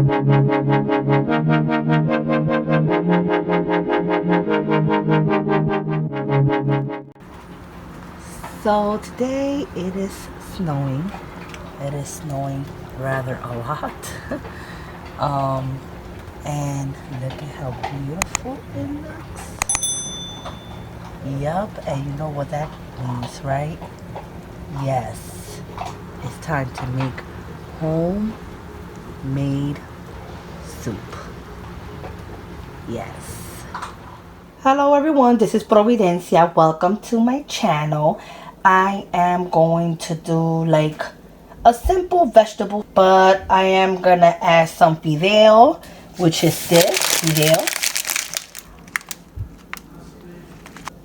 So today it is snowing. It is snowing rather a lot. And look at how beautiful it looks. Yup, and you know what that means, right? Yes, it's time to make homemade soup. Yes. Hello everyone, this is Providencia. Welcome to my channel. I am going to do like a simple vegetable, but I am gonna add some fideo, which is this fideo.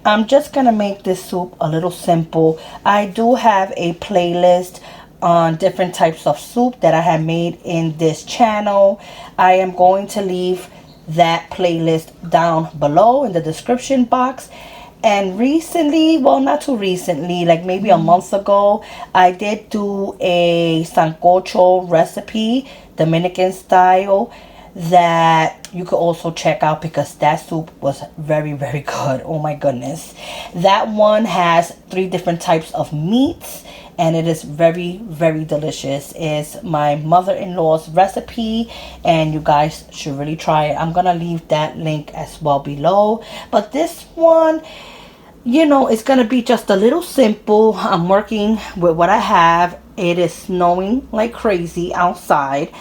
I'm just gonna make this soup a little simple. I do have a playlist on different types of soup that I have made in this channel. I am going to leave that playlist down below in the description box. And recently, well, not too recently, like maybe a month ago, I did do a sancocho recipe, Dominican style, that you could also check out because that soup was very, very good. Oh my goodness. That one has 3 different types of meats and it is very, very delicious. It's my mother-in-law's recipe and you guys should really try it. I'm gonna leave that link as well below. But this one, you know, it's gonna be just a little simple. I'm working with what I have. It is snowing like crazy outside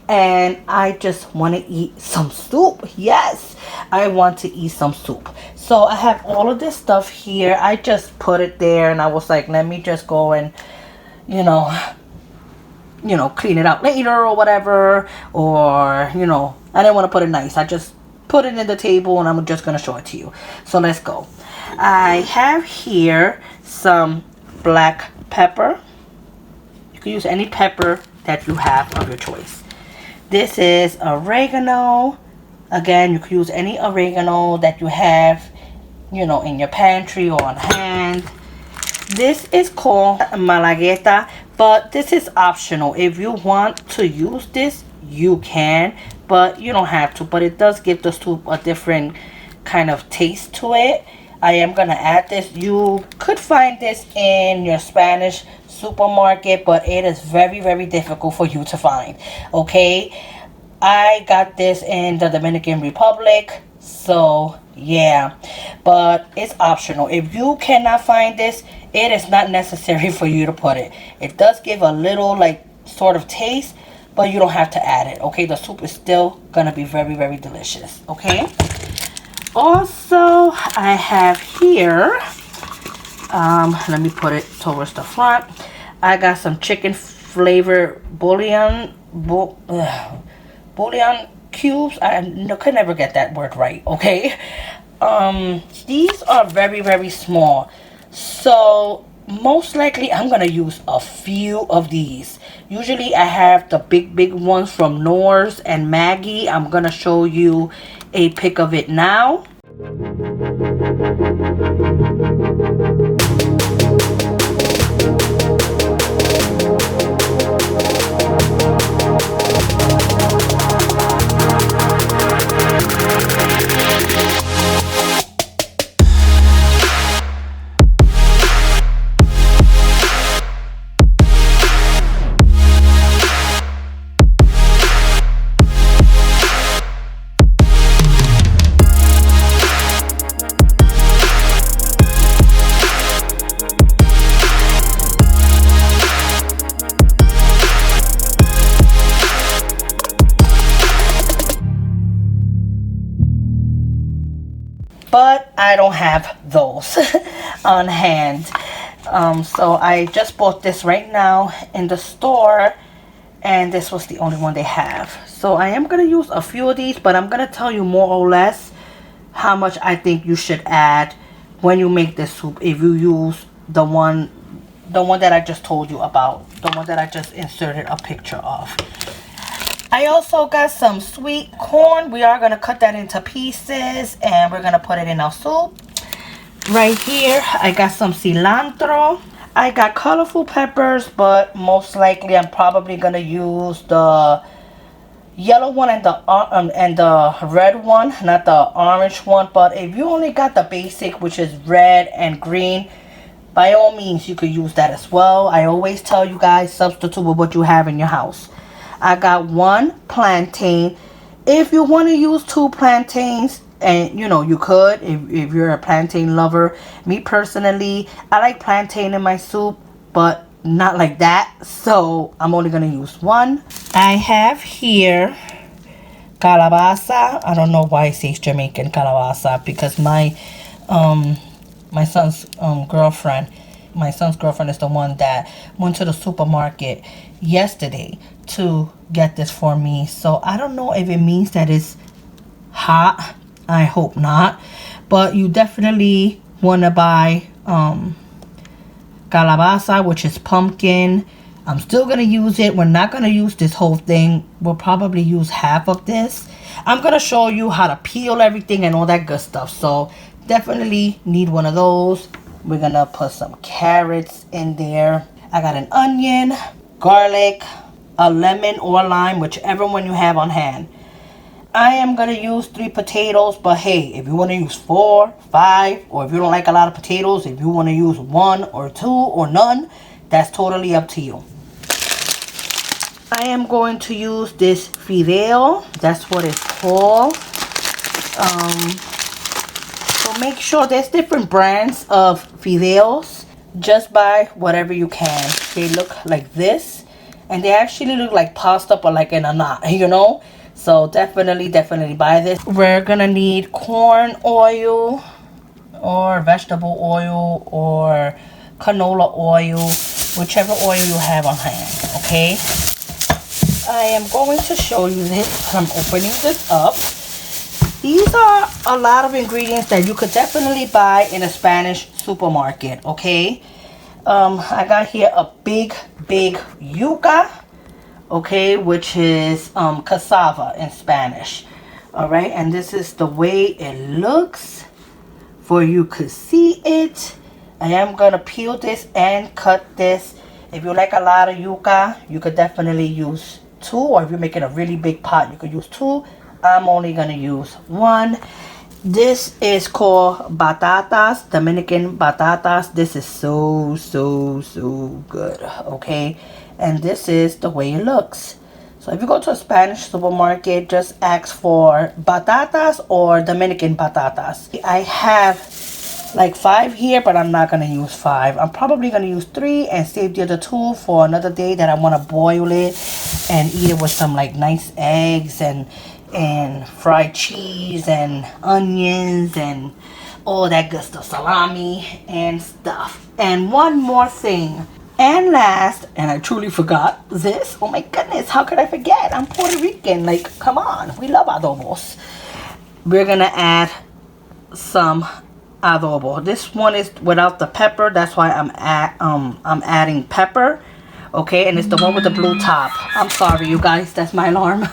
and I just want to eat some soup. Yes, I want to eat some soup. So I have all of this stuff here. I just put it there and I was like, let me just go and you know, clean it out later or whatever. Or, you know, I didn't want to put it nice. I just put it in the table and I'm just going to show it to you. So let's go. I have here some black pepper. You can use any pepper that you have of your choice. This is oregano. Again, you can use any oregano that you have, you know, in your pantry or on hand. This is called malagueta, but this is optional. If you want to use this, you can, but you don't have to. But it does give the soup a different kind of taste to it. I am going to add this. You could find this in your Spanish supermarket, but it is very, very difficult for you to find. Okay, I got this in the Dominican Republic, so yeah, but it's optional. If you cannot find this, it is not necessary for you to put it. It does give a little like sort of taste, but you don't have to add it. Okay, the soup is still gonna be very, very delicious. Okay, also I have here, let me put it towards the front. I got some chicken flavor bouillon cubes. I could never get that word right. Okay, these are very, very small, so most likely I'm gonna use a few of these. Usually I have the big ones from Knorr's and Maggie. I'm gonna show you a pic of it now. But I don't have those on hand. So I just bought this right now in the store and this was the only one they have. So I am going to use a few of these, but I'm going to tell you more or less how much I think you should add when you make this soup. If you use the one that I just told you about, the one that I just inserted a picture of. I also got some sweet corn. We are going to cut that into pieces and we're going to put it in our soup. Right here, I got some cilantro. I got colorful peppers, but most likely I'm probably going to use the, yellow one and the red one, not the orange one. But if you only got the basic, which is red and green, by all means you could use that as well. I always tell you guys, substitute with what you have in your house. I got 1 plantain. If you want to use 2 plantains, and you know, you could, if you're a plantain lover. Me personally, I like plantain in my soup, but not like that, so I'm only gonna use 1. I have here calabaza. I don't know why it says Jamaican calabaza, because my son's girlfriend is the one that went to the supermarket yesterday to get this for me. So I don't know if it means that it's hot. I hope not. But you definitely want to buy calabaza, which is pumpkin. I'm still going to use it. We're not going to use this whole thing. We'll probably use half of this. I'm going to show you how to peel everything and all that good stuff. So definitely need one of those. We're going to put some carrots in there. I got an onion, garlic, a lemon or a lime, whichever one you have on hand. I am going to use 3 potatoes, but hey, if you want to use 4, 5, or if you don't like a lot of potatoes, if you want to use 1 or 2 or none, that's totally up to you. I am going to use this Fideo. That's what it's called. So make sure there's different brands of Fideos. Just buy whatever you can. They look like this, and they actually look like pasta, but like in a knot, you know. So definitely buy this. We're gonna need corn oil or vegetable oil or canola oil, whichever oil you have on hand, okay? I am going to show you this. I'm opening this up. These are a lot of ingredients that you could definitely buy in a Spanish supermarket, okay? I got here a big yuca, okay, which is cassava in Spanish. All right, and this is the way it looks for you could see it. I am gonna peel this and cut this. If you like a lot of yuca, you could definitely use 2, or if you're making a really big pot, you could use 2. I'm only gonna use 1. This is called batatas, Dominican batatas. This is so good, okay? And this is the way it looks. So if you go to a Spanish supermarket, just ask for batatas or Dominican batatas. I have like 5 here, but I'm not going to use 5. I'm probably going to use 3 and save the other 2 for another day that I want to boil it and eat it with some like nice eggs and fried cheese and onions and all that good stuff, salami and stuff. And one more thing. And last, and I truly forgot this. Oh my goodness, how could I forget? I'm Puerto Rican. Like, come on. We love adobos. We're going to add some adobo. This one is without the pepper. That's why I'm adding pepper. Okay, and it's the one with the blue top. I'm sorry, you guys. That's my alarm.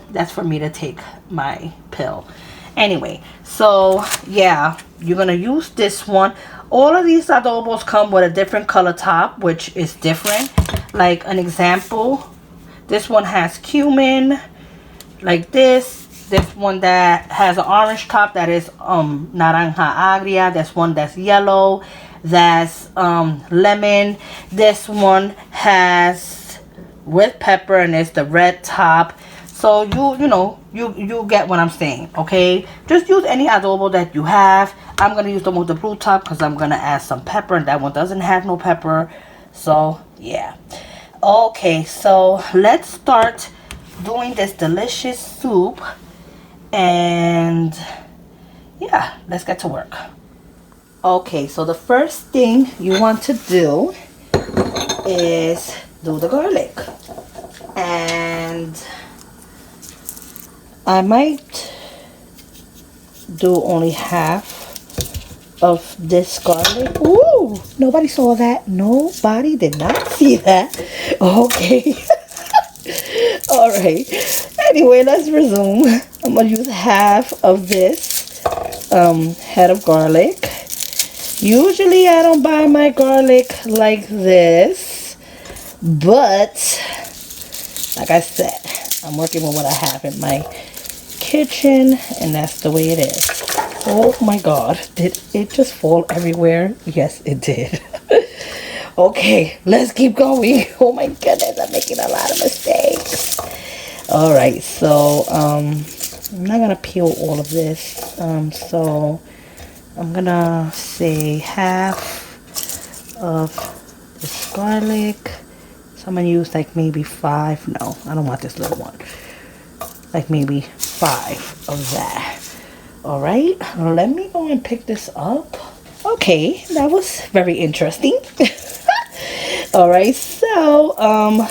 That's for me to take my pill. Anyway, so yeah, you're going to use this one. All of these adobos come with a different color top, which is different. Like an example, this one has cumin, like this. This one that has an orange top, that is naranja agria. That's one that's yellow. That's lemon. This one has with pepper, and it's the red top. So you get what I'm saying, okay? Just use any adobo that you have. I'm gonna use the one with the blue top because I'm gonna add some pepper, and that one doesn't have no pepper. So yeah. Okay, so let's start doing this delicious soup, and yeah, let's get to work. Okay, so the first thing you want to do is do the garlic, and I might do only half of this garlic. Ooh, nobody saw that. Nobody did not see that. Okay. All right. Anyway, let's resume. I'm going to use half of this head of garlic. Usually I don't buy my garlic like this, but like I said, I'm working with what I have in my kitchen, and that's the way it is. Oh my god, did it just fall everywhere? Yes, it did. Okay, let's keep going. Oh my goodness, I'm making a lot of mistakes. All right, so I'm not gonna peel all of this. So I'm gonna say half of this garlic. So I'm gonna use like maybe 5. No, I don't want this little one. Like maybe 5 of that. All right, let me go and pick this up. Okay, that was very interesting. All right, so I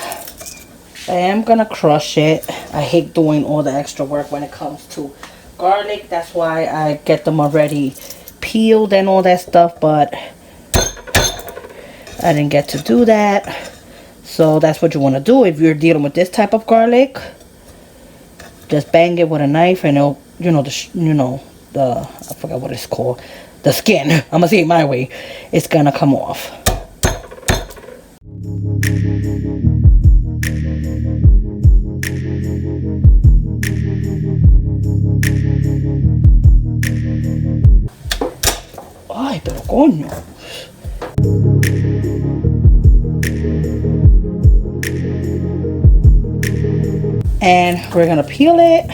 am gonna crush it. I hate doing all the extra work when it comes to garlic. That's why I get them already peeled and all that stuff, but I didn't get to do that. So that's what you want to do if you're dealing with this type of garlic. Just bang it with a knife, and it'll, I forgot what it's called, the skin. I'm gonna say it my way. It's gonna come off. Ay, pero coño. And we're gonna peel it.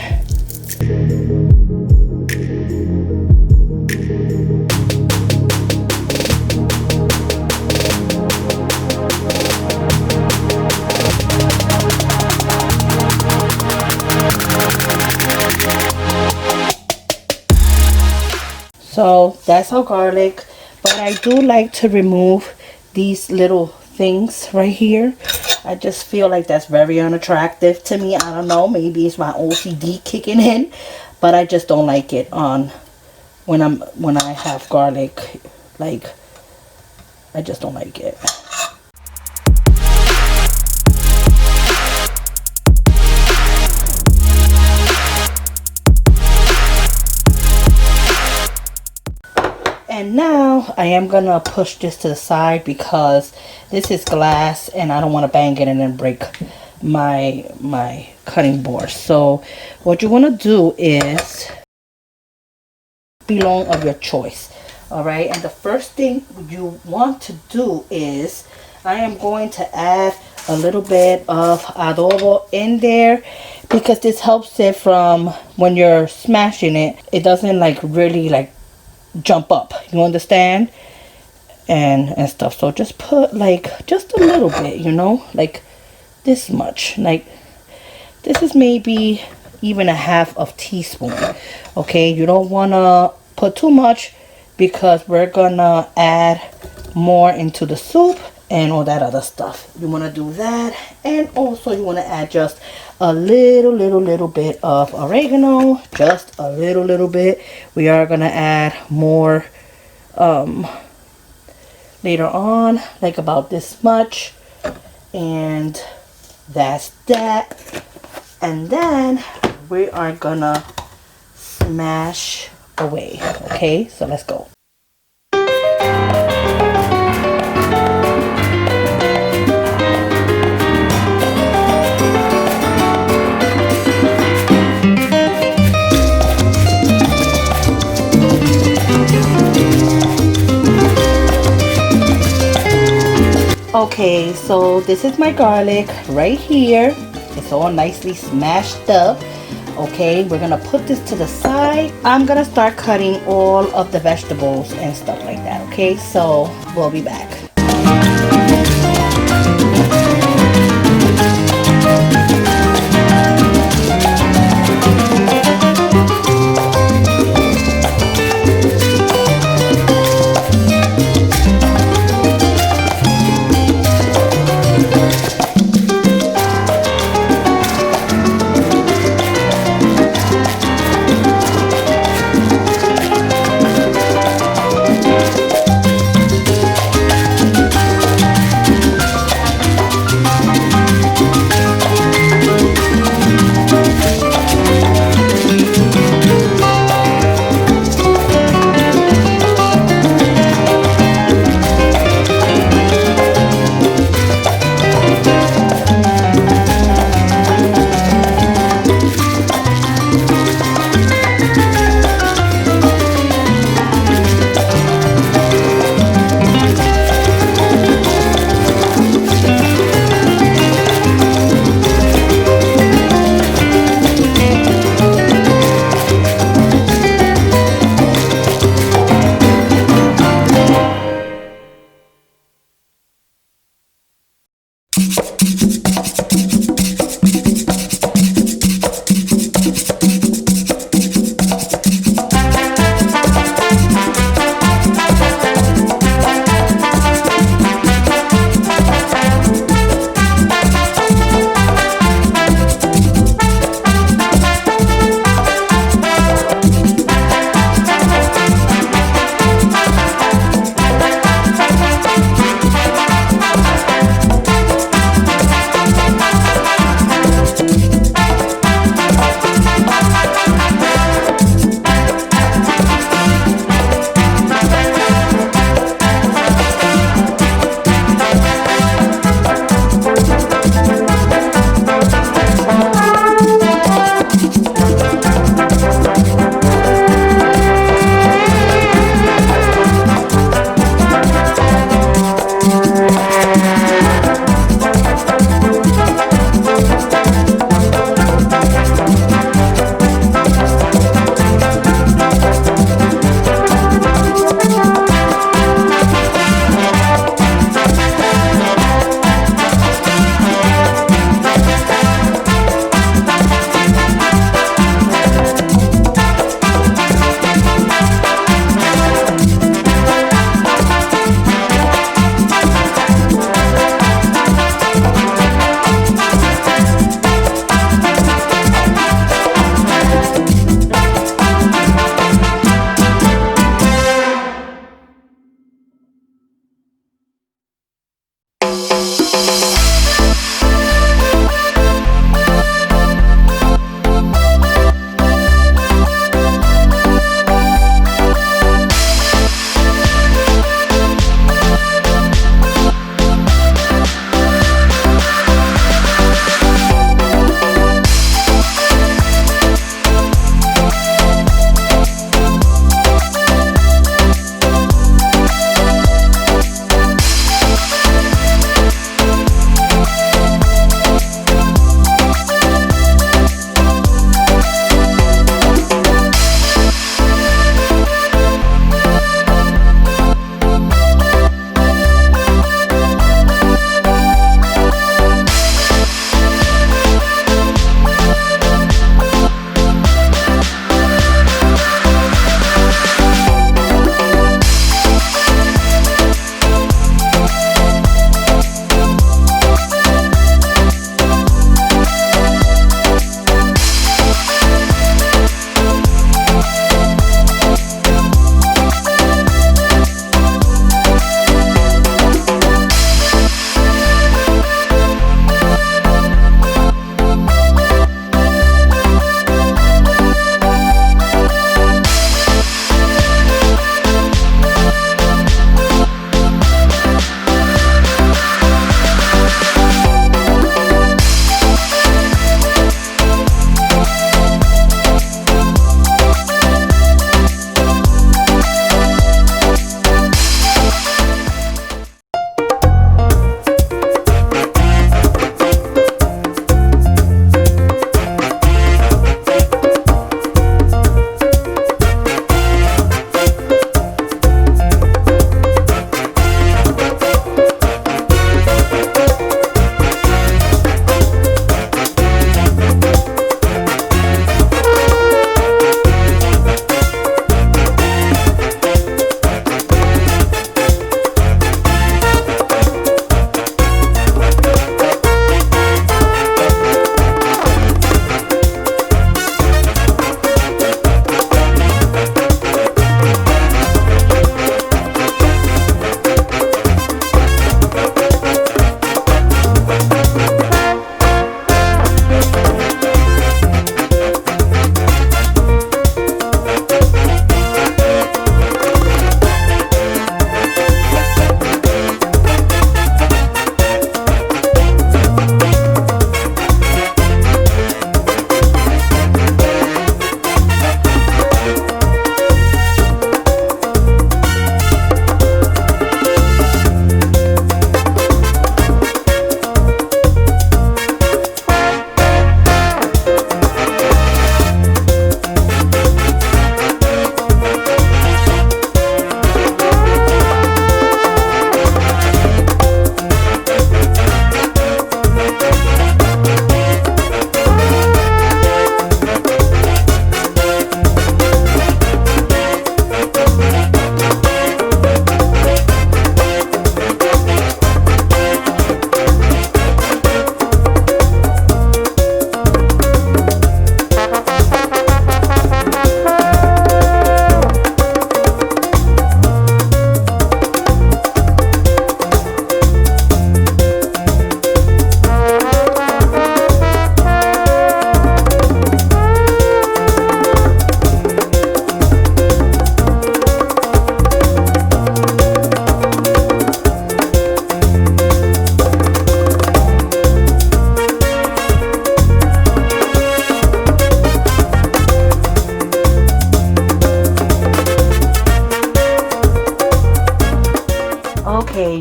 So that's our garlic, but I do like to remove these little things right here. I just feel like that's very unattractive to me. I don't know, maybe it's my OCD kicking in, but I just don't like it on when I have garlic. Like, I just don't like it. And now I am gonna push this to the side because this is glass and I don't want to bang it and then break my cutting board. So what you want to do is belong of your choice. All right, and the first thing you want to do is I am going to add a little bit of adobo in there, because this helps it from when you're smashing it, it doesn't like really like jump up, you understand, and stuff. So just put like just a little bit, like this much. Like this is maybe even a half of teaspoon. Okay, you don't want to put too much because we're gonna add more into the soup and all that other stuff. You want to do that, and also you want to add just a little bit of oregano, just a little bit. We are gonna add more later on, like about this much, and that's that. And then we are gonna smash away. Okay, so let's go. Okay, so this is my garlic right here. It's all nicely smashed up. Okay, we're gonna put this to the side. I'm gonna start cutting all of the vegetables and stuff like that. Okay, so we'll be back.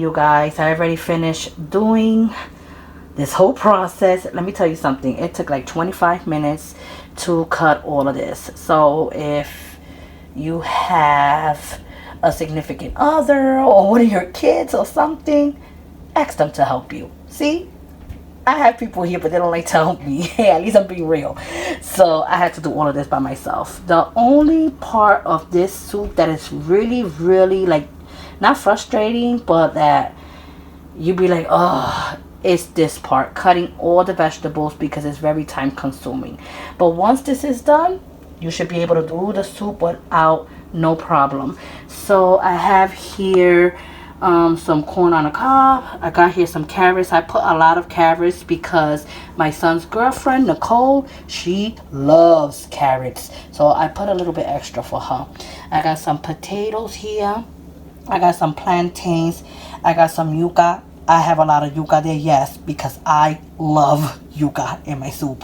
you guys, I already finished doing this whole process. Let me tell you something. It took like 25 minutes to cut all of this. So if you have a significant other or one of your kids or something, ask them to help you. See, I have people here, but they don't like to help me. Hey, at least I'm being real. So I had to do all of this by myself. The only part of this soup that is really, really like, not frustrating, but that you be like, oh, it's this part, cutting all the vegetables, because it's very time consuming. But once this is done, you should be able to do the soup without no problem. So I have here some corn on the cob. I got here some carrots. I put a lot of carrots because my son's girlfriend Nicole, she loves carrots, so I put a little bit extra for her. I got some potatoes here. I got some plantains. I got some yuca. I have a lot of yuca there, yes, because I love yuca in my soup.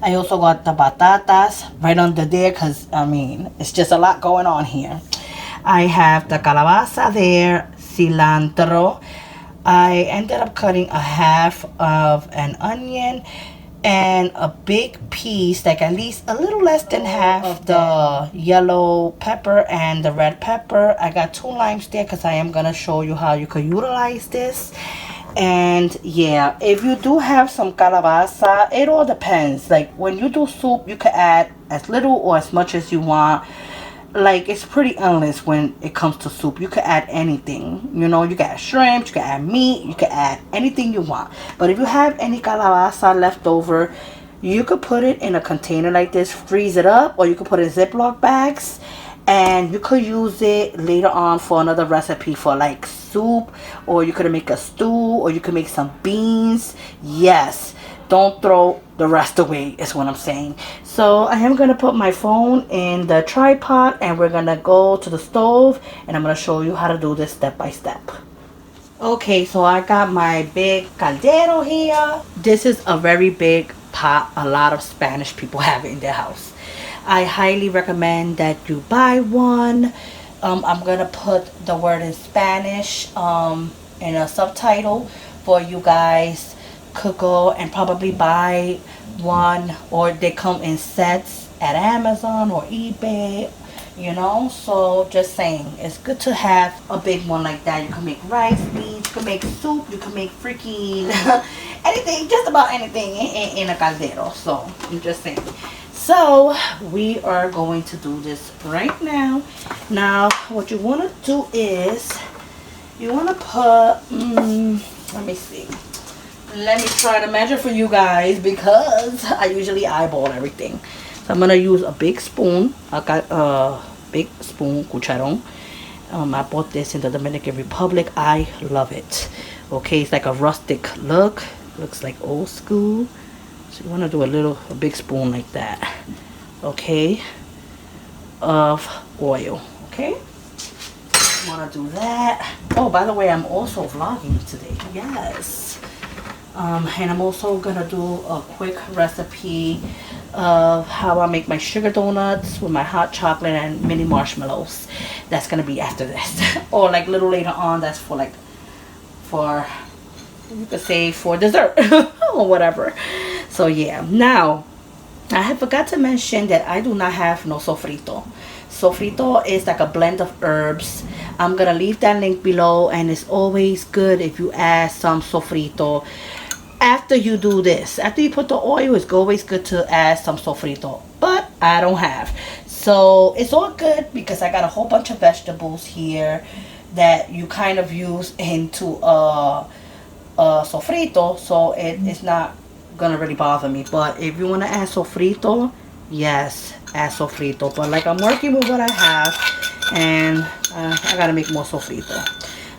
I also got the batatas right under there because, I mean, it's just a lot going on here. I have the calabaza there, cilantro. I ended up cutting a half of an onion and a big piece, like at least a little less than half of the yellow pepper and the red pepper. I got 2 limes there because I am going to show you how you could utilize this. And yeah, if you do have some calabaza, it all depends. Like when you do soup, you can add as little or as much as you want. Like, it's pretty endless when it comes to soup. You can add anything, you know. You can add shrimp, you can add meat, you can add anything you want. But if you have any calabaza left over, you could put it in a container like this, freeze it up, or you could put it in Ziploc bags, and you could use it later on for another recipe for like soup, or you could make a stew, or you could make some beans. Yes, don't throw the rest away is what I'm saying. So I am going to put my phone in the tripod, and we're going to go to the stove, and I'm going to show you how to do this step by step. Okay, so I got my big caldero here. This is a very big pot. A lot of Spanish people have it in their house. I highly recommend that you buy one. I'm going to put the word in Spanish in a subtitle for you guys. Could go and probably buy one, or they come in sets at Amazon or eBay, you know. So just saying, it's good to have a big one like that. You can make rice, beans, you can make soup, you can make freaking anything, just about anything in a caldero. So I'm just saying. So we are going to do this right now. Now what you want to do is you want to put let me see. Let me try to measure for you guys, because I usually eyeball everything. So I'm going to use a big spoon. I got a big spoon, cucharon. I bought this in the Dominican Republic. I love it. Okay, it's like a rustic look. Looks like old school. So you want to do a big spoon like that. Okay. Of oil. Okay. You want to do that. Oh, by the way, I'm also vlogging today. Yes. And I'm also gonna do a quick recipe of how I make my sugar donuts with my hot chocolate and mini marshmallows. That's gonna be after this. Or like a little later on. That's for like, you could say for dessert or whatever. So yeah, now I had forgot to mention that I do not have no sofrito. Sofrito is like a blend of herbs. I'm gonna leave that link below, and it's always good if you add some sofrito after you do this. After you put the oil, it's always good to add some sofrito, but I don't have. So it's all good because I got a whole bunch of vegetables here that you kind of use into a sofrito, so it's not gonna really bother me. But if you want to add sofrito, yes, add sofrito. But like, I'm working with what I have, and I gotta make more sofrito.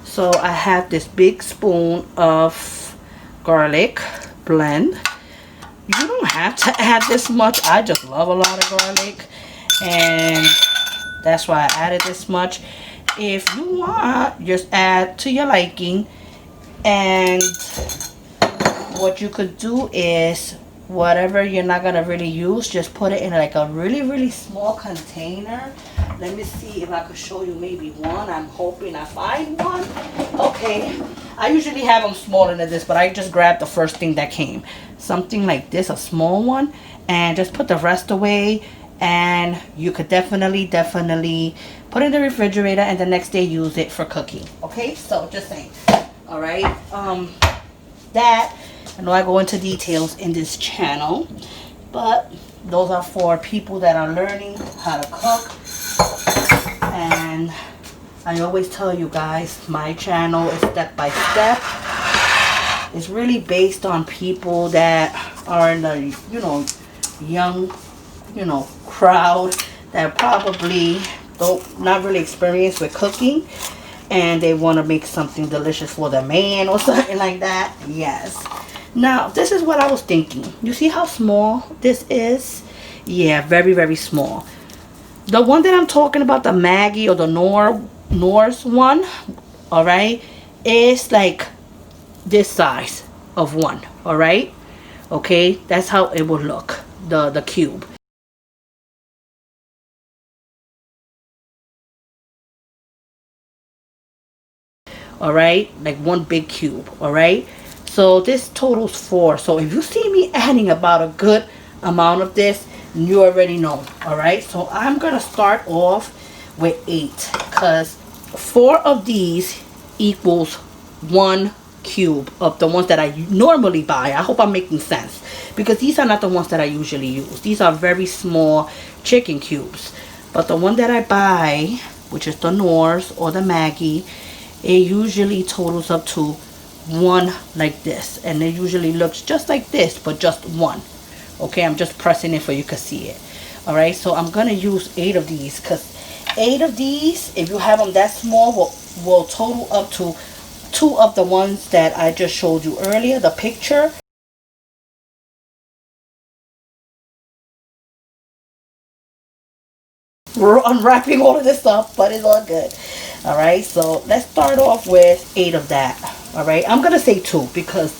So I have this big spoon of garlic blend. You don't have to add this much. I just love a lot of garlic, and that's why I added this much. If you want, just add to your liking. And what you could do is whatever you're not gonna really use, just put it in like a really small container. Let me see if I could show you maybe one. I'm hoping I find one. Okay, I usually have them smaller than this, but I just grabbed the first thing that came, something like this, a small one, and just put the rest away. And you could definitely put it in the refrigerator and the next day use it for cooking. Okay, so just saying. All right, that, I know I go into details in this channel, but those are for people that are learning how to cook. And I always tell you guys, my channel is step by step. It's really based on people that are in the, you know, young, you know, crowd that probably not really experienced with cooking, and they want to make something delicious for their man or something like that. Yes. Now, this is what I was thinking. You see how small this is? Yeah, very small. The one that I'm talking about, the Maggie or the Nor's one, all right, is like this size of one, all right? Okay, that's how it will look, the cube. All right, like one big cube. All right, so this totals 4. So if you see me adding about a good amount of this, you already know. All right, so I'm gonna start off with 8 because 4 of these equals 1 cube of the ones that I normally buy. I hope I'm making sense, because these are not the ones that I usually use. These are very small chicken cubes, but the one that I buy, which is the Nor's or the Maggie, it usually totals up to 1 like this, and it usually looks just like this, but just 1. Okay, I'm just pressing it for you to see it. All right, so I'm gonna use 8 of these, because 8 of these, if you have them that small, will total up to 2 of the ones that I just showed you earlier, the picture. We're unwrapping all of this stuff, but it's all good. All right, so let's start off with 8 of that. All right, I'm gonna say 2 because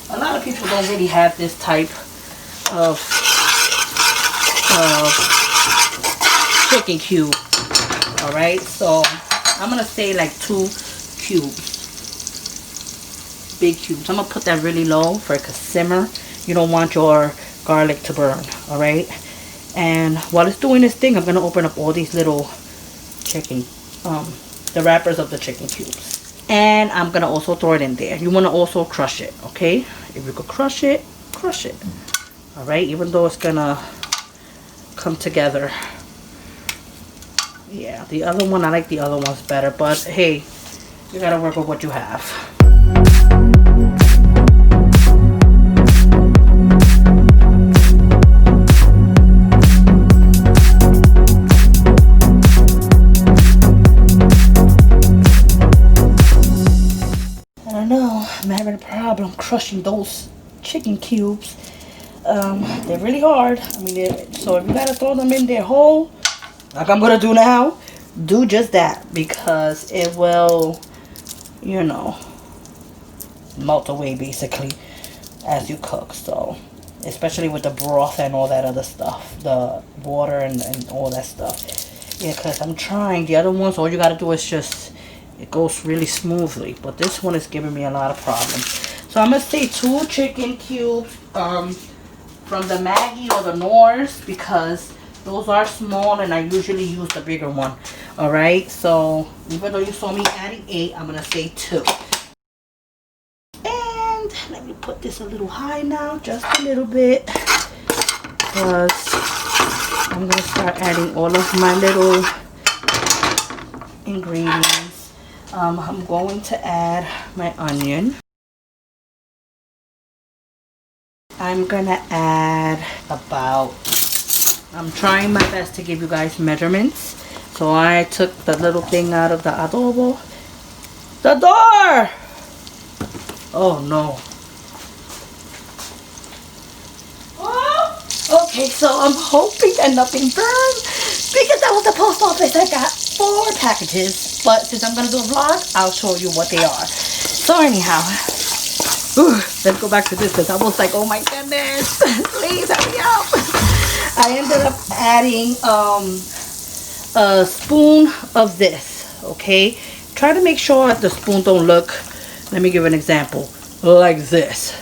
a lot of people don't really have this type of chicken cube. All right, so I'm gonna say like 2 cubes, big cubes. I'm gonna put that really low for it to simmer. You don't want your garlic to burn. All right, and while it's doing this thing, I'm gonna open up all these little chicken the wrappers of the chicken cubes, and I'm gonna also throw it in there. You want to also crush it. Okay, if you could crush it, crush it. All right, even though it's gonna come together. Yeah, the other one, I like the other ones better, but hey, you gotta work with what you have. I'm having a problem crushing those chicken cubes. They're really hard. I mean, so if you gotta throw them in there whole, like I'm gonna do now, do just that, because it will, you know, melt away basically as you cook. So especially with the broth and all that other stuff, the water and all that stuff. Yeah, because I'm trying. The other ones, all you gotta do is just, it goes really smoothly, but this one is giving me a lot of problems. So I'm gonna say 2 chicken cubes from the Maggie or the Nor's, because those are small and I usually use the bigger one. All right, so even though you saw me adding 8, I'm gonna say 2. And let me put this a little high now, just a little bit, because I'm gonna start adding all of my little ingredients. I'm going to add my onion. I'm gonna add about, I'm trying my best to give you guys measurements. So I took the little thing out of the adobo. The door! Oh no. Oh! Okay, so I'm hoping that nothing burned, because that was the post office. I got 4 packages, but since I'm gonna do a vlog, I'll show you what they are. So anyhow, Let's go back to this because I was like, oh my goodness, please hurry up. I ended up adding a spoon of this, okay? Try to make sure the spoon don't look, let me give an example, like this.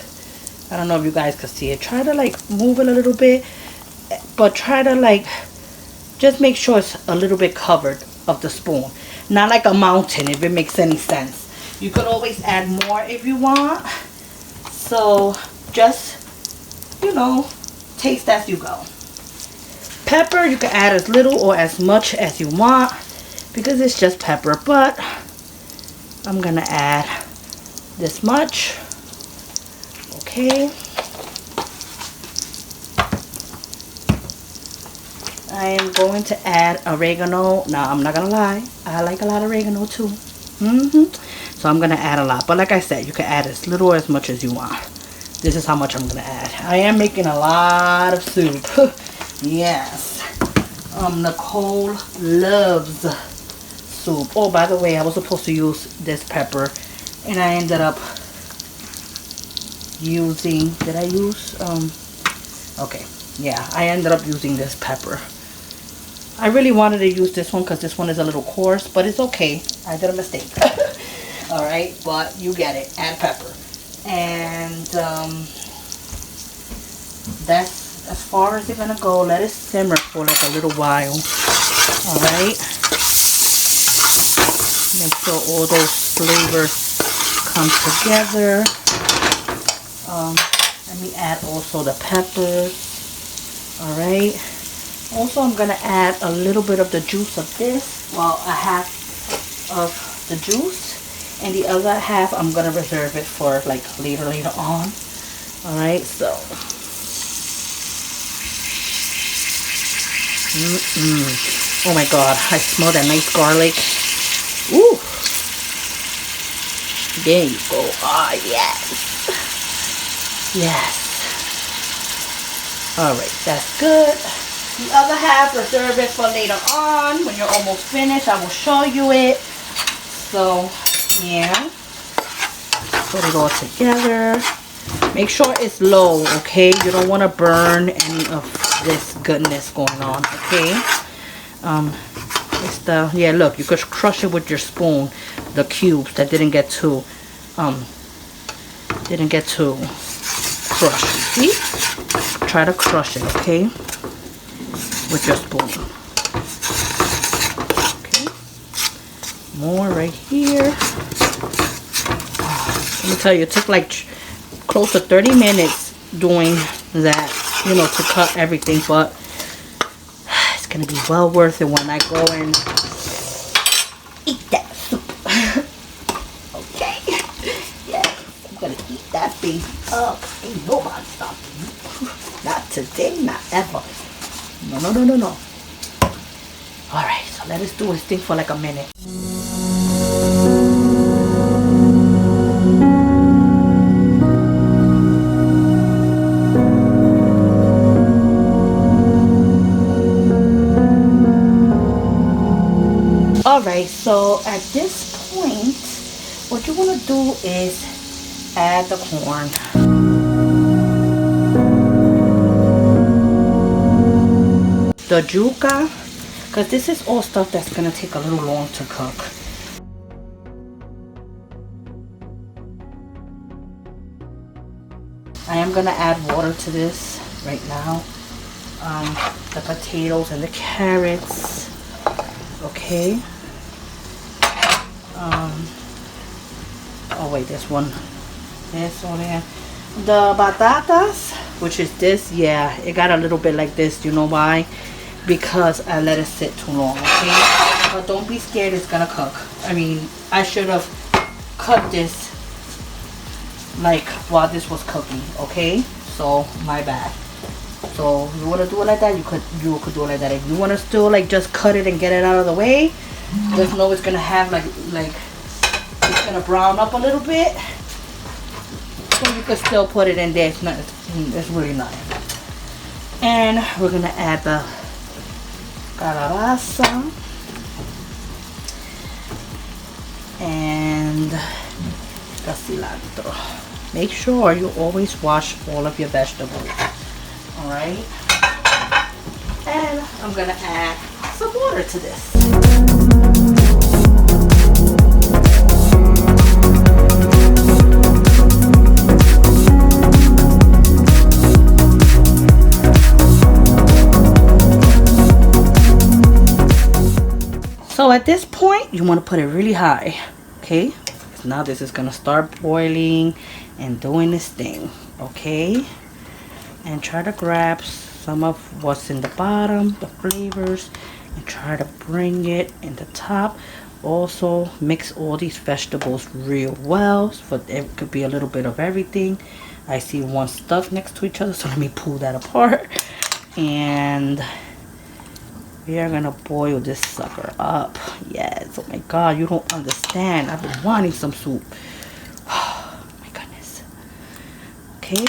I don't know if you guys can see it. Try to like move it a little bit, but try to like just make sure it's a little bit covered of the spoon, not like a mountain, if it makes any sense. You could always add more if you want, so just, you know, taste as you go. Pepper, you can add as little or as much as you want because it's just pepper, but I'm gonna add this much. Okay. I am going to add oregano. Now, I'm not gonna lie, I like a lot of oregano too. So I'm gonna add a lot, but like I said, you can add as little or as much as you want. This is how much I'm gonna add. I am making a lot of soup. Yes. Nicole loves soup. Oh, by the way, I was supposed to use this pepper and I ended up using, did I use, okay, yeah, I ended up using this pepper. I really wanted to use this one because this one is a little coarse, but it's okay. I did a mistake. Alright, but you get it. Add pepper. And that's as far as it's going to go. Let it simmer for like a little while. Alright. Make sure all those flavors come together. Let me add also the peppers. Alright. Also, I'm going to add a little bit of the juice of this. Well, a half of the juice. And the other half, I'm going to reserve it for like later on. Alright, so. Oh my god, I smell that nice garlic. Ooh. There you go. Ah, yes. Yes. Alright, that's good. The other half, reserve it for later on. When you're almost finished, I will show you it. So, yeah. Put it all together. Make sure it's low, okay? You don't want to burn any of this goodness going on, okay? It's the, yeah, look, you could crush it with your spoon. The cubes that didn't get too crushed. See? Try to crush it, okay? With your spoon. Okay. More right here. Let me tell you, it took like close to 30 minutes doing that, you know, to cut everything, but it's gonna be well worth it when I go and eat that soup. Okay? Yes, I'm gonna eat that baby up. Ain't nobody stopping me. Not today, not ever. No, no, no, no, no. Alright, so let us do this thing for like a minute. Alright, so at this point, what you want to do is add the corn. The yuca, because this is all stuff that's going to take a little long to cook. I am going to add water to this right now. The potatoes and the carrots. Okay. Oh wait, there's one. This on there. The batatas, which is this, yeah, it got a little bit like this. You know why? Because I let it sit too long, okay? But don't be scared, it's gonna cook. I mean, I should have cut this like while this was cooking, okay? So my bad. So if you want to do it like that, you could do it like that. If you want to still like just cut it and get it out of the way, just know it's gonna have like it's gonna brown up a little bit. So you could still put it in there. It's really not. And we're gonna add the calabaza and the cilantro. make sure you always wash all of your vegetables. All right. And I'm gonna add some water to this. So at this point, you want to put it really high, okay? Now this is gonna start boiling and doing this thing, okay? And try to grab some of what's in the bottom, the flavors, and try to bring it in the top. Also mix all these vegetables real well, so it could be a little bit of everything. I see one stuck next to each other, so let me pull that apart. And we are gonna boil this sucker up. Yes, oh my god, you don't understand. I've been wanting some soup. Oh my goodness. Okay.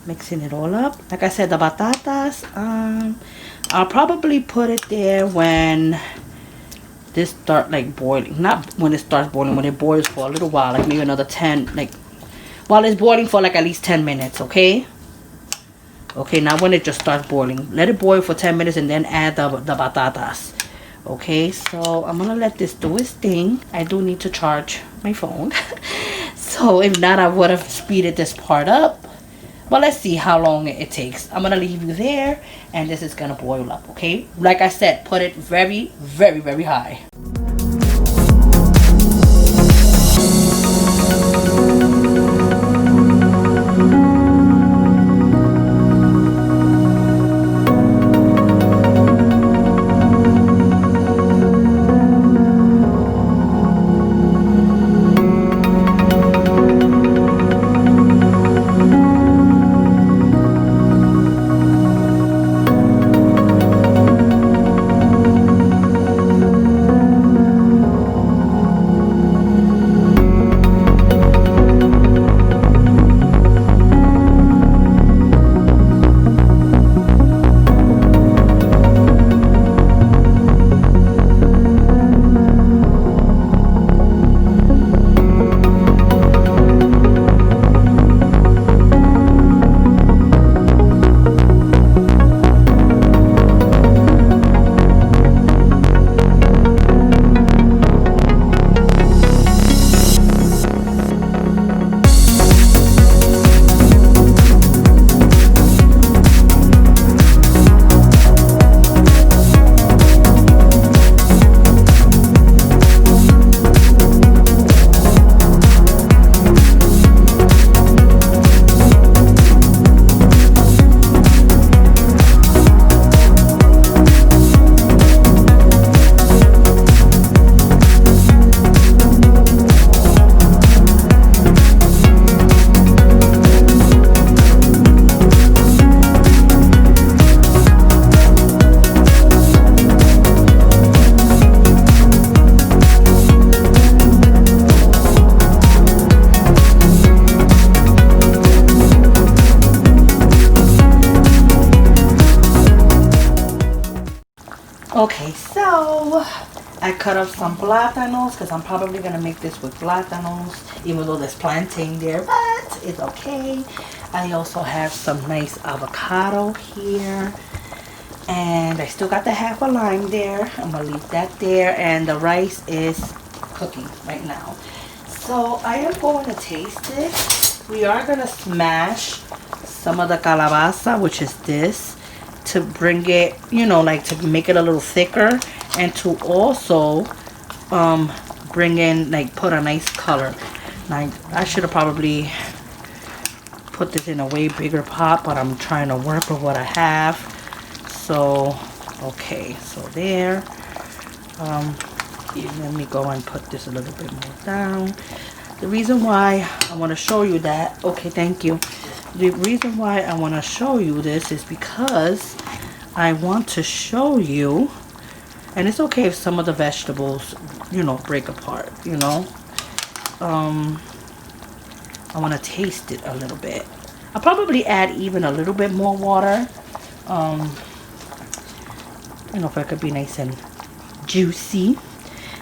Mixing it all up. Like I said, the batatas, I'll probably put it there when this start like boiling. Not when it starts boiling, when it boils for a little while, like maybe another 10, like while it's boiling for like at least 10 minutes, okay? Okay, now when it just starts boiling, let it boil for 10 minutes and then add the batatas. Okay, so I'm gonna let this do its thing. I do need to charge my phone. So if not, I would have speeded this part up. But let's see how long it takes. I'm gonna leave you there and this is gonna boil up, okay? Like I said, put it very, very, very high. Okay, so I cut up some plátanos because I'm probably going to make this with plátanos, even though there's plantain there, but it's okay. I also have some nice avocado here, and I still got the half a lime there. I'm going to leave that there, and the rice is cooking right now. So I am going to taste it. We are going to smash some of the calabaza, which is this, to bring it, you know, like to make it a little thicker, and to also bring in, like, put a nice color. Now, I should have probably put this in a way bigger pot, but I'm trying to work with what I have. So okay, so there. Let me go and put this a little bit more down. The reason why I want to show you that, okay, thank you. The reason why I want to show you this is because I want to show you, and it's okay if some of the vegetables, you know, break apart, you know. I want to taste it a little bit. I'll probably add even a little bit more water, you know, for it could be nice and juicy.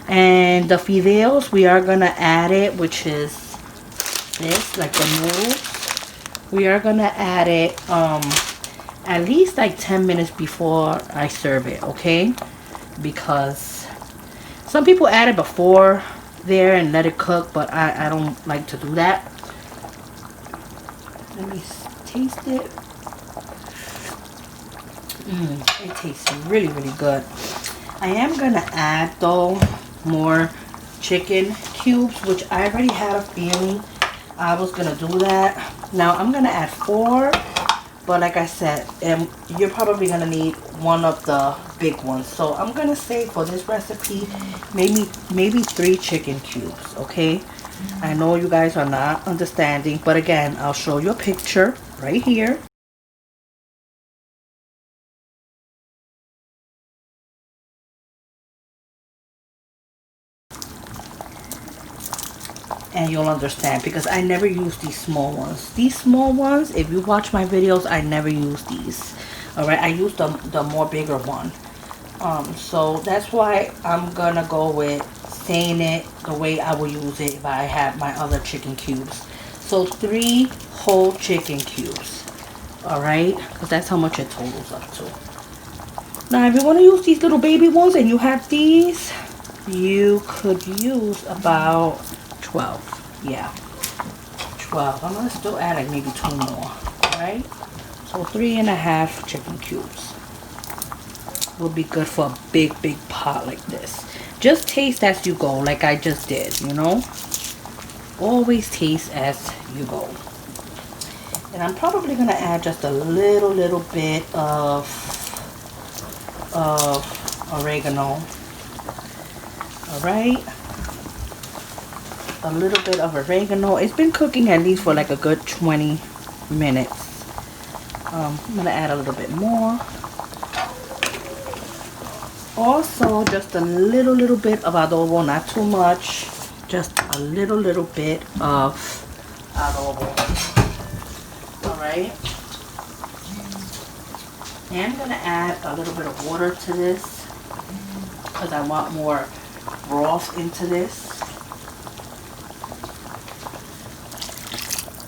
And the fideos, we are gonna add it, which is this, like the noodles, we are gonna add it at least like 10 minutes before I serve it, okay? Because some people add it before there and let it cook, but I don't like to do that. Let me taste it. It tastes really, really good. I am gonna add though more chicken cubes, which I already had a feeling I was gonna do that. Now I'm gonna add 4, but like I said, you're probably gonna need one of the big ones. So I'm gonna say for this recipe, maybe 3 chicken cubes, okay? I know you guys are not understanding, but again, I'll show you a picture right here. And you'll understand, because I never use these small ones. These small ones, if you watch my videos, I never use these. Alright, I use the more bigger one. So that's why I'm gonna go with saying it the way I will use it if I have my other chicken cubes. So 3 whole chicken cubes. Alright, because that's how much it totals up to. Now if you want to use these little baby ones and you have these, you could use about 12. Yeah, 12. I'm gonna still add like maybe 2 more. Alright, so 3.5 chicken cubes will be good for a big pot like this. Just taste as you go, like I just did, you know. Always taste as you go. And I'm probably gonna add just a little bit of oregano. Alright, a little bit of oregano. It's been cooking at least for like a good 20 minutes. I'm gonna add a little bit more. Also, just a little bit of adobo, not too much. Just a little bit of adobo. Alright. And I'm gonna add a little bit of water to this because I want more broth into this.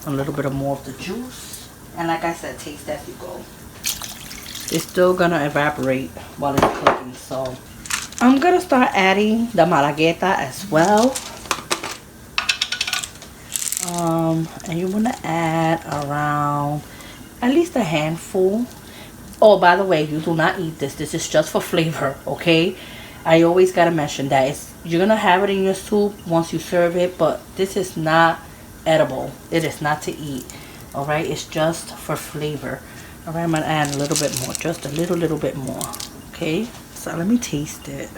A little bit of more of the juice. And like I said, taste as you go. It's still gonna evaporate while it's cooking, so I'm gonna start adding the malagueta as well. And you wanna add around at least a handful. Oh, by the way, you do not eat this. This is just for flavor, okay? I always gotta mention that you're gonna have it in your soup once you serve it, but this is not edible. It is not to eat. All right, it's just for flavor. All right, I'm gonna add a little bit more, just a little bit more. Okay, so let me taste it.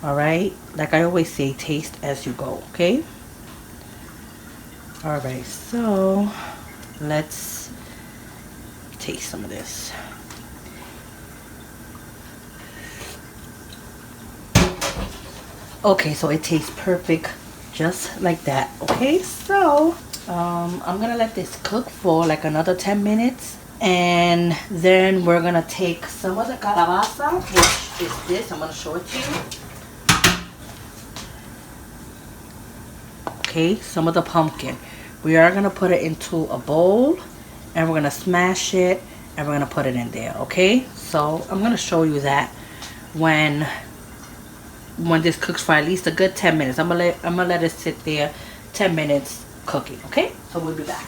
All right, like I always say, taste as you go. Okay. All right, so let's taste some of this. Okay, so it tastes perfect just like that. Okay, so I'm gonna let this cook for like another 10 minutes, and then we're gonna take some of the calabaza, which is this. I'm gonna show it to you. Okay, some of the pumpkin. We are gonna put it into a bowl, and we're gonna smash it, and we're gonna put it in there. Okay, so I'm gonna show you that when this cooks for at least a good 10 minutes. I'm gonna let it sit there 10 minutes cooking. Okay, so we'll be back.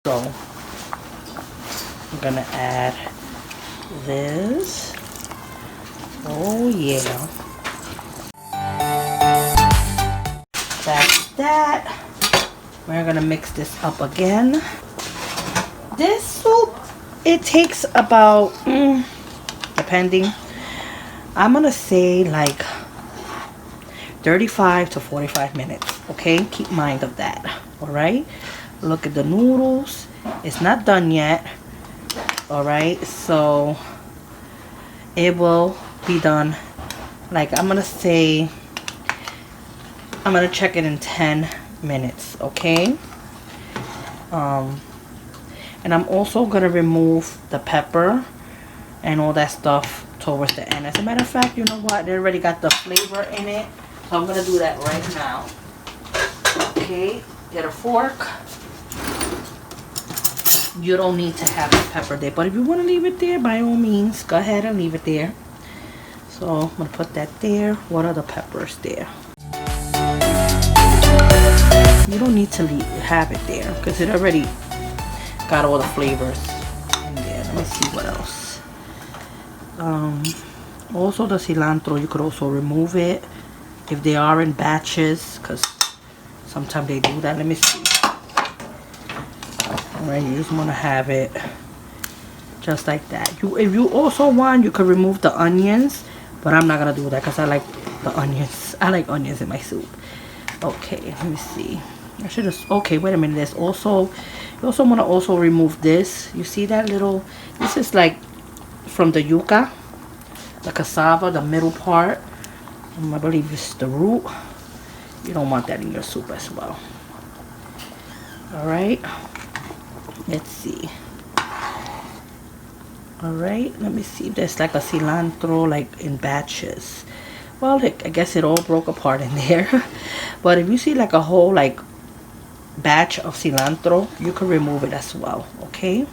So I'm gonna add this. Oh yeah. That's that. We're gonna mix this up again. This soup, it takes about, depending, I'm gonna say like 35 to 45 minutes. Okay, keep mind of that. All right, look at the noodles. It's not done yet. All right, so it will be done. Like I'm gonna say, I'm gonna check it in 10 minutes. Okay. And I'm also gonna remove the pepper and all that stuff towards the end. As a matter of fact, you know what? They already got the flavor in it, so I'm gonna do that right now. Okay, get a fork. You don't need to have the pepper there, but if you want to leave it there, by all means, go ahead and leave it there. So I'm gonna put that there. What are the peppers there? You don't need to have it there because it already got all the flavors in there. Let me see what else. Also the cilantro, you could also remove it if they are in batches, because sometimes they do that. Let me see. Alright, you just want to have it just like that. If you also want, you could remove the onions, but I'm not gonna do that because I like the onions. I like onions in my soup. Okay, let me see. I should have. Okay, wait a minute. There's also, you also want to also remove this. You see that little? This is like from the yuca, the cassava, the middle part. I believe it's the root. You don't want that in your soup as well. All right. Let's see. All right. Let me see if there's like a cilantro like in batches. Well, I guess it all broke apart in there. But if you see like a whole like batch of cilantro, you can remove it as well. Okay.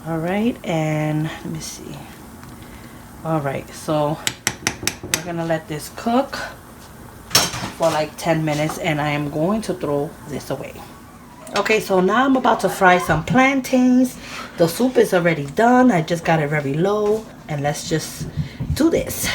All right, and let me see. All right, so we're gonna let this cook for like 10 minutes, and I am going to throw this away. Okay, so now I'm about to fry some plantains. The soup is already done. I just got it very low, and let's just do this.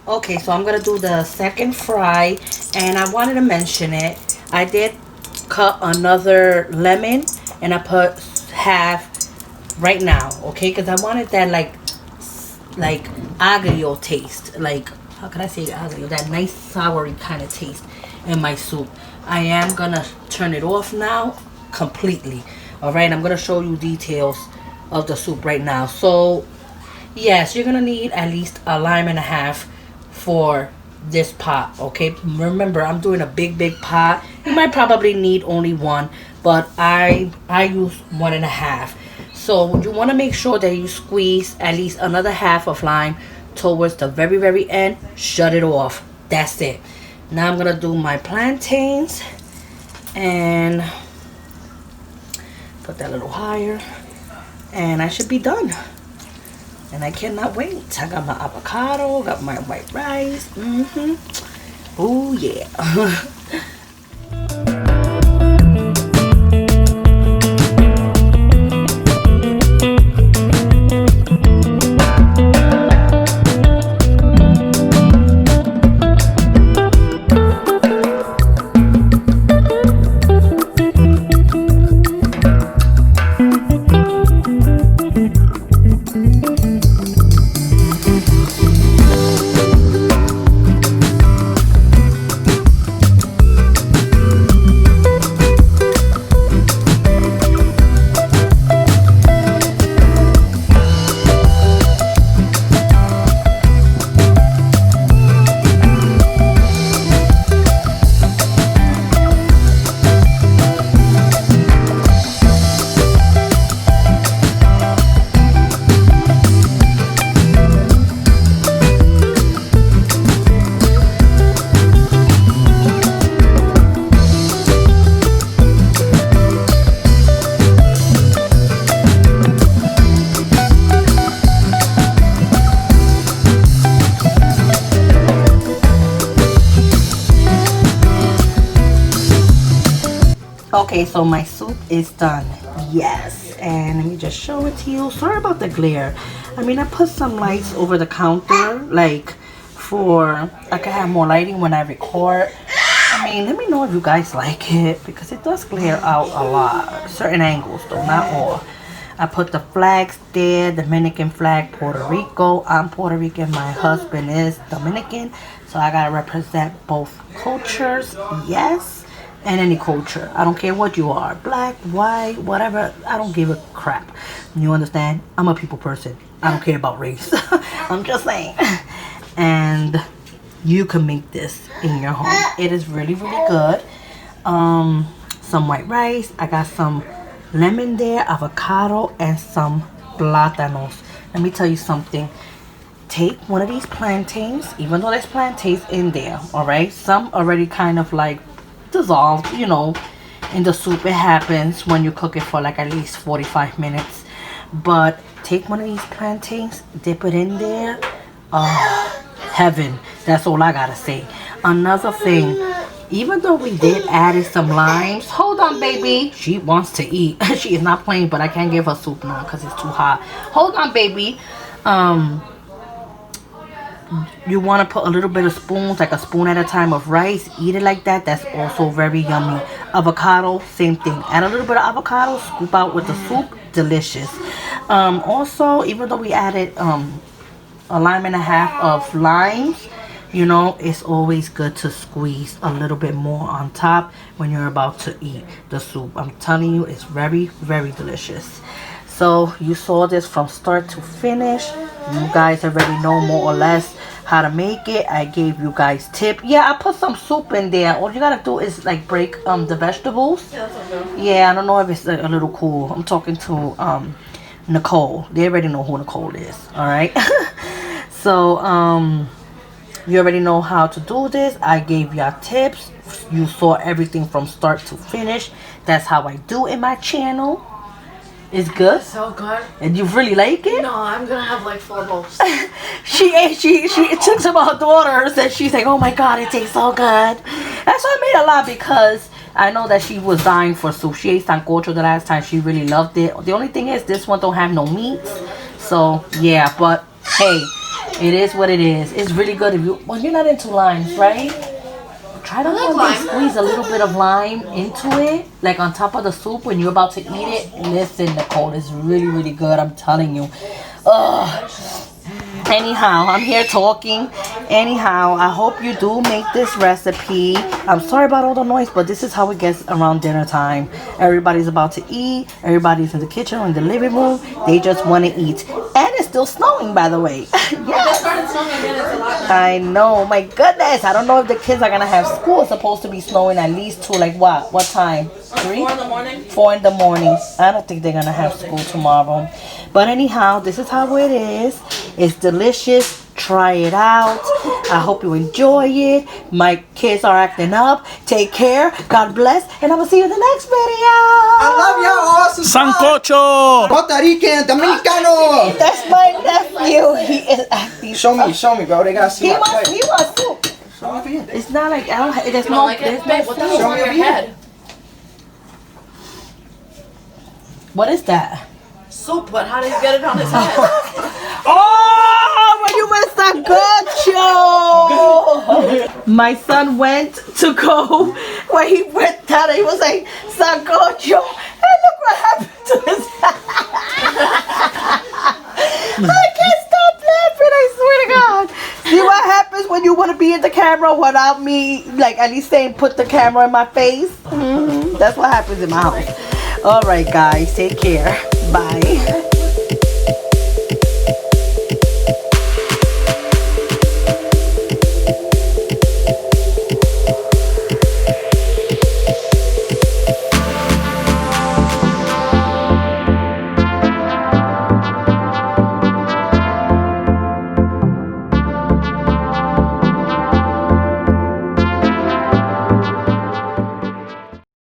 Okay, so I'm gonna do the second fry, and I wanted to mention it. I did cut another lemon, and I put half right now, okay? Because I wanted that like aglio taste, like, how can I say aglio? That nice soury kind of taste in my soup. I am gonna turn it off now completely. All right, I'm gonna show you details of the soup right now. So yes, you're gonna need at least a lime and a half for this pot. Okay, remember I'm doing a big pot. You might probably need only one, but I use 1.5. So you want to make sure that you squeeze at least another half of lime towards the very end. Shut it off. That's it. Now I'm gonna do my plantains and put that a little higher, and I should be done. And I cannot wait. I got my avocado, got my white rice. Oh yeah. Okay, so my soup is done. Yes, and let me just show it to you. Sorry about the glare. I mean, I put some lights over the counter, like for I can have more lighting when I record. I mean, let me know if you guys like it, because it does glare out a lot. Certain angles though, not all. I put the flags there, Dominican flag, Puerto Rico. I'm Puerto Rican, my husband is Dominican, so I gotta represent both cultures. Yes. And any culture. I don't care what you are. Black, white, whatever. I don't give a crap. You understand? I'm a people person. I don't care about race. I'm just saying. And you can make this in your home. It is really good. Some white rice. I got some lemon there, avocado, and some plátanos. Let me tell you something. Take one of these plantains, even though there's plantains in there, alright? Some already kind of like dissolved, you know, in the soup. It happens when you cook it for like at least 45 minutes. But take one of these plantains, dip it in there. Heaven. That's all I gotta say. Another thing, even though we did add some limes, hold on baby, she wants to eat. She is not playing, but I can't give her soup now because it's too hot. Hold on baby. You want to put a little bit of spoons, like a spoon at a time of rice. Eat it like that. That's also very yummy. Avocado, same thing. Add a little bit of avocado, scoop out with the soup. Delicious. Also, even though we added a lime and a half of limes, you know, it's always good to squeeze a little bit more on top when you're about to eat the soup. I'm telling you, it's very delicious. So you saw this from start to finish. You guys already know more or less how to make it. I gave you guys tip. Yeah, I put some soup in there. All you gotta do is like break the vegetables. Yeah, I don't know if it's a little cool. I'm talking to Nicole. They already know who Nicole is. All right. So you already know how to do this. I gave y'all tips. You saw everything from start to finish. That's how I do in my channel. It's good. So good. And you really like it? No, I'm gonna have like 4 bowls. She took some of her daughters and she's like, oh my god, it tastes so good. That's why I made a lot, because I know that she was dying for soup. She ate sancocho the last time. She really loved it. The only thing is this one don't have no meats. So yeah, but hey, it is what it is. It's really good if you, well, you're not into limes, right? Try to squeeze a little bit of lime into it, like on top of the soup when you're about to eat it. Listen, Nicole, it's really good. I'm telling you. Anyhow, I'm here talking Anyhow, I hope you do make this recipe. I'm sorry about all the noise, but this is how it gets around dinner time. Everybody's about to eat. Everybody's in the kitchen or in the living room. They just want to eat. And it's still snowing, by the way. Yes. I know. My goodness. I don't know if the kids are going to have school. It's supposed to be snowing at least till like what? What time? 3? 4 in the morning. 4 in the morning. I don't think they're going to have school tomorrow. But anyhow, this is how it is. It's delicious. Try it out. I hope you enjoy it. My kids are acting up. Take care. God bless. And I will see you in the next video. I love y'all all. Sancocho! Puerto Rican, Dominicano. That's my nephew. He is acting. Show me, bro. They gotta see He my wants plate. soup. Show me for you. It's not like I don't. There's You no. don't like There's it? no Babe, what the soup. hell's wrong with your head? What is that? Soup, but how did you get it on his head? Oh, when you went sancocho. My son went to go. When he went down, he was like sancocho, and look what happened to his head. I can't stop laughing. I swear to God. See what happens when you want to be in the camera without me, like at least saying put the camera in my face. That's what happens in my house. All right, guys, take care. Bye.